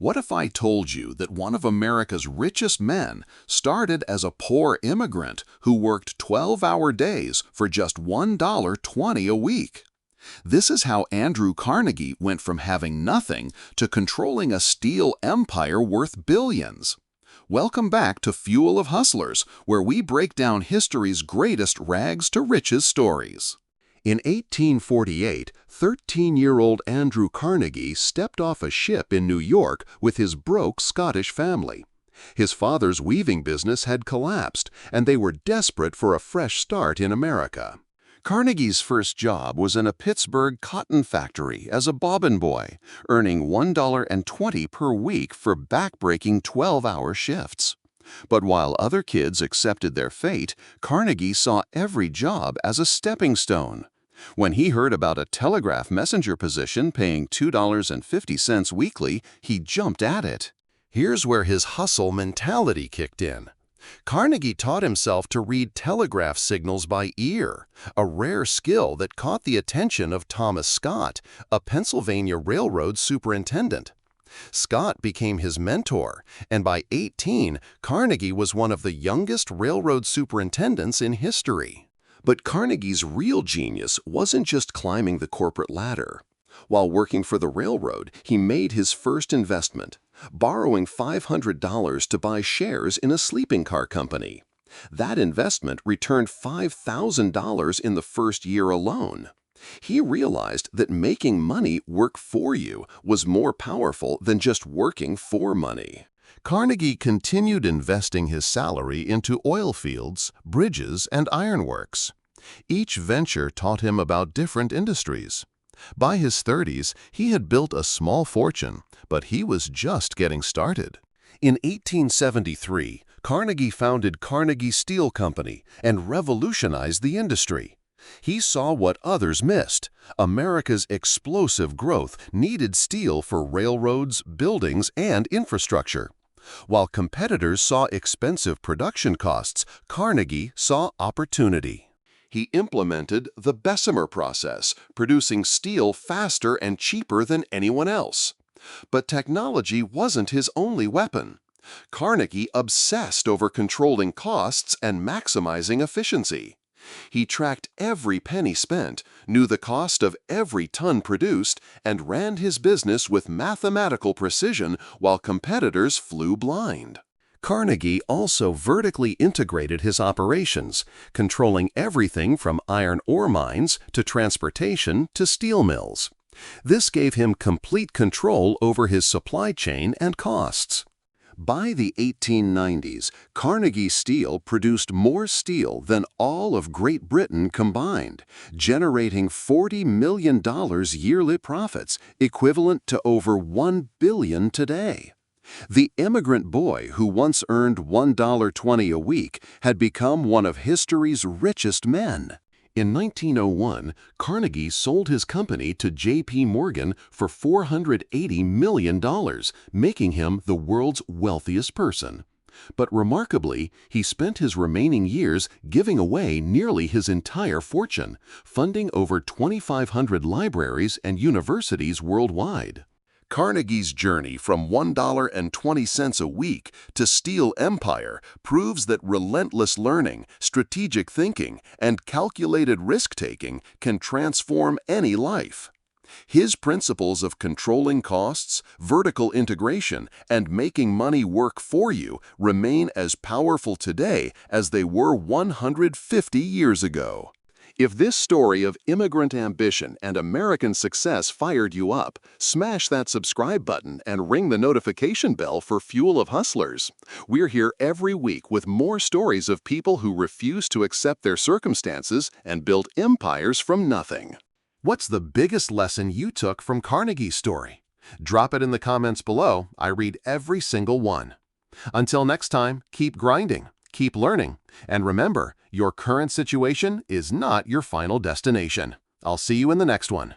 What if I told you that one of America's richest men started as a poor immigrant who worked 12-hour days for just $1.20 a week? This is how Andrew Carnegie went from having nothing to controlling a steel empire worth billions. Welcome back to Fuel of Hustlers, where we break down history's greatest rags to riches stories. In 1848, 13-year-old Andrew Carnegie stepped off a ship in New York with his broke Scottish family. His father's weaving business had collapsed, and they were desperate for a fresh start in America. Carnegie's first job was in a Pittsburgh cotton factory as a bobbin boy, earning $1.20 per week for backbreaking 12-hour shifts. But while other kids accepted their fate, Carnegie saw every job as a stepping stone. When he heard about a telegraph messenger position paying $2.50 weekly, he jumped at it. Here's where his hustle mentality kicked in. Carnegie taught himself to read telegraph signals by ear, a rare skill that caught the attention of Thomas Scott, a Pennsylvania railroad superintendent. Scott became his mentor, and by 18, Carnegie was one of the youngest railroad superintendents in history. But Carnegie's real genius wasn't just climbing the corporate ladder. While working for the railroad, he made his first investment, borrowing $500 to buy shares in a sleeping car company. That investment returned $5,000 in the first year alone. He realized that making money work for you was more powerful than just working for money. Carnegie continued investing his salary into oil fields, bridges, and ironworks. Each venture taught him about different industries. By his 30s, he had built a small fortune, but he was just getting started. In 1873, Carnegie founded Carnegie Steel Company and revolutionized the industry. He saw what others missed. America's explosive growth needed steel for railroads, buildings, and infrastructure. While competitors saw expensive production costs, Carnegie saw opportunity. He implemented the Bessemer process, producing steel faster and cheaper than anyone else. But technology wasn't his only weapon. Carnegie obsessed over controlling costs and maximizing efficiency. He tracked every penny spent, knew the cost of every ton produced, and ran his business with mathematical precision while competitors flew blind. Carnegie also vertically integrated his operations, controlling everything from iron ore mines to transportation to steel mills. This gave him complete control over his supply chain and costs. By the 1890s, Carnegie Steel produced more steel than all of Great Britain combined, generating $40 million yearly profits, equivalent to over $1 billion today. The immigrant boy who once earned $1.20 a week had become one of history's richest men. In 1901, Carnegie sold his company to J.P. Morgan for $480 million, making him the world's wealthiest person. But remarkably, he spent his remaining years giving away nearly his entire fortune, funding over 2,500 libraries and universities worldwide. Carnegie's journey from $1.20 a week to steel empire proves that relentless learning, strategic thinking, and calculated risk-taking can transform any life. His principles of controlling costs, vertical integration, and making money work for you remain as powerful today as they were 150 years ago. If this story of immigrant ambition and American success fired you up, smash that subscribe button and ring the notification bell for Fuel of Hustlers. We're here every week with more stories of people who refuse to accept their circumstances and built empires from nothing. What's the biggest lesson you took from Carnegie's story? Drop it in the comments below. I read every single one. Until next time, keep grinding, keep learning, and remember, your current situation is not your final destination. I'll see you in the next one.